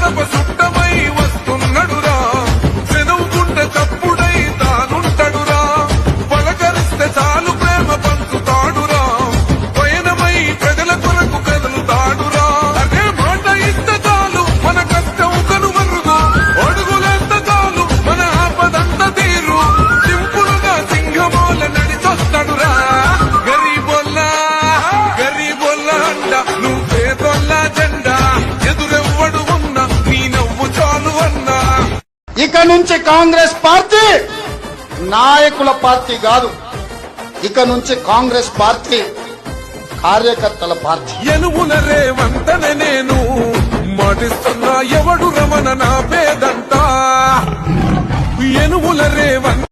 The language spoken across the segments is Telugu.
గడప సుట్టమై వస్తున్నడురా చదువుకుంటే తప్పుడై తానుంటడురా పలకరిస్తే చాలు ప్రేమ పంచుతాడురా పయనమై ప్రజల కొరకు కదులుతాడురా అదే మాట ఇస్తే చాలు మన కష్టం కనుమరుగు అడుగులేంత చాలు మన ఆపదంత తీరు సింపులుగా సింహమోల నడిచొస్తాడురా గరీబోల్లా అంట నువ్వు పేదోల్లా జెండా ఎదురెవ్వడు ఉన్నా నీ నవ్వు చాలు అన్నా. ఇక నుంచి కాంగ్రెస్ పార్టీ నాయకుల పార్టీ కాదు, ఇక నుంచి కాంగ్రెస్ పార్టీ కార్యకర్తల పార్టీ. ఎనుగుల రేవంతనే నేను మాటిస్తున్నా ఎవడు రమణ నా పేదంట ఎనుగుల రేవంత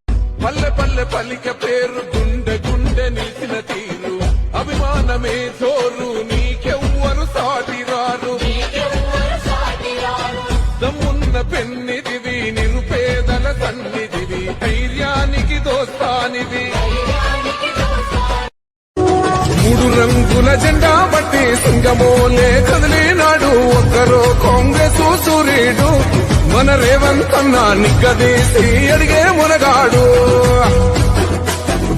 పల్లె పల్లె పలిక పేరు గుండె గుండె నిలిచిన తీరు అభిమానమే జోరు నీకెవ్వరు సాటిరారు దమ్మున్న పెన్నిదివి నిరుపేదల సన్నిధివి ధైర్యానికి దోస్తానివి మూడు రంగుల జెండా బట్టి సింగమోలే కదిలినాడు ఒక్కరో కాంగ్రెస్ సూర్యుడు మన రేవంతన్న నిగ్గదీసి అడిగే మునగాడు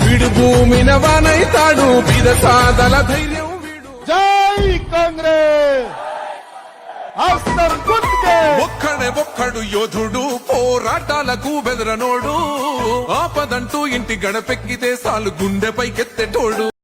వీడు భూమిన వానైతాడు బీద సాదల ధైర్యం వీడు. జై కాంగ్రెస్ ఒక్కడు యోధుడు పోరాటాలకు బెదరనోడు ఆపదంటూ ఇంటి గడపెక్కితే సాలు గుండెపైకెత్తేటోడు.